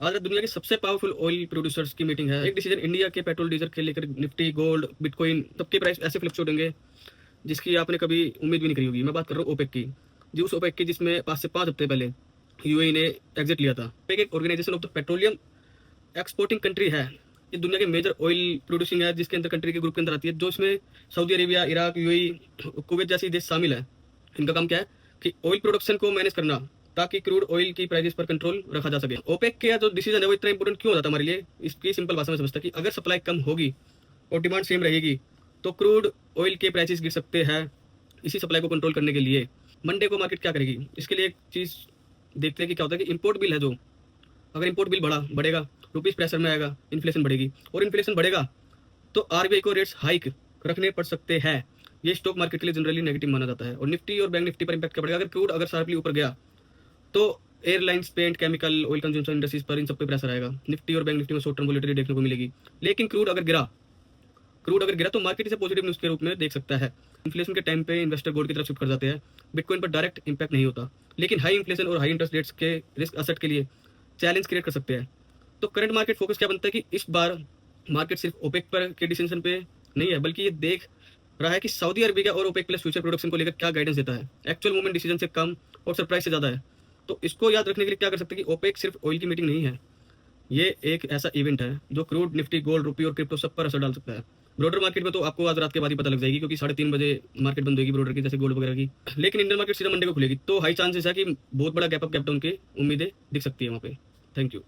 आज दुनिया की सबसे पावरफुल ऑयल प्रोड्यूसर्स की मीटिंग है। एक डिसीजन इंडिया के पेट्रोल डीजल के लेकर निफ्टी, गोल्ड, बिटकॉइन सबके प्राइस ऐसे फ्लक्चुएट होंगे जिसकी आपने कभी उम्मीद भी नहीं करी होगी। मैं बात कर रहा हूँ ओपेक की, जी उस ओपेक की जिसमें 5 से 5 हफ्ते पहले यूएई ने एग्जिट लिया था। ओपेक एक organisation of the petroleum exporting country है। ये दुनिया के मेजर ऑयल प्रोड्यूसिंग है, जिसके अंदर कंट्री के ग्रुप के अंदर आती है, जो इसमें Saudi Arabia, Iraq, UAE, Kuwait जैसे देश शामिल है। इनका काम क्या है कि ऑयल प्रोडक्शन को मैनेज करना, ताकि क्रूड ऑयल की प्राइसेस पर कंट्रोल रखा जा सके। ओपेक का जो डिसीजन है वो इतना इंपॉर्टेंट क्यों हो जाता है हमारे लिए, इसकी सिंपल भाषा में समझता है कि अगर सप्लाई कम होगी और डिमांड सेम रहेगी तो क्रूड ऑयल के प्राइसेस गिर सकते हैं। इसी सप्लाई को कंट्रोल करने के लिए मंडे को मार्केट क्या करेगी, इसके लिए एक चीज़ देखते हैं कि क्या होता है कि इंपोर्ट बिल है, जो अगर इंपोर्ट बिल बढ़ेगा, रुपीस प्रेशर में आएगा, इन्फ्लेशन बढ़ेगी, और इन्फ्लेशन बढ़ेगा तो आरबीआई को रेट्स हाइक रखने पड़ सकते हैं। ये स्टॉक मार्केट के लिए जनरली नेगेटिव माना जाता है। और निफ्टी और बैंक निफ्टी पर इंपैक्ट क्या पड़ेगा, अगर क्रूड अगर शार्पली ऊपर गया तो airlines, paint, chemical, oil consumption industries पर इन सब पे प्रेशर आएगा। निफ्टी और बैंक निफ्टी में शॉर्ट टर्म वॉलेटिलिटी देखने को मिलेगी। लेकिन क्रूड अगर गिरा तो मार्केट इसे पॉजिटिव न्यूज़ के रूप में देख सकता है। इन्फ्लेशन के टाइम पे इन्वेस्टर गोल्ड की तरफ शिफ्ट कर जाते हैं। बिटकॉइन पर डायरेक्ट इंपैक्ट नहीं होता, लेकिन हाई इन्फ्लेशन और हाई इंटरेस्ट रेट्स के रिस्क असेट के लिए चैलेंज क्रिएट कर सकते हैं। तो करंट मार्केट फोकस क्या बनता है कि इस बार मार्केट सिर्फ ओपेक पर के डिसीजन पे नहीं है, बल्कि ये देख रहा है कि सऊदी अरबिया और ओपेक प्लस फ्यूचर प्रोडक्शन को लेकर क्या गाइडेंस देता है। एक्चुअल मूवमेंट डिसीजन से कम और सरप्राइज से ज़्यादा है। तो इसको याद रखने के लिए क्या कर सकते हैं कि ओपेक सिर्फ ऑयल की मीटिंग नहीं है, ये एक ऐसा इवेंट है जो क्रूड, निफ्टी, गोल्ड, रुपी और क्रिप्टो सब पर असर डाल सकता है। ब्रोडर मार्केट में तो आपको आज रात के बाद ही पता लग जाएगी, क्योंकि 3:30 बजे मार्केट बंद होगी ब्रोडर की, जैसे गोल्ड वगैरह की। लेकिन इंडियन मार्केट सीधा मंडे को खुलेगी, तो हाई चांसेस है कि बहुत बड़ा गैप अप गैप डाउन की उम्मीदें दिख सकती है वहाँ पे। Thank you.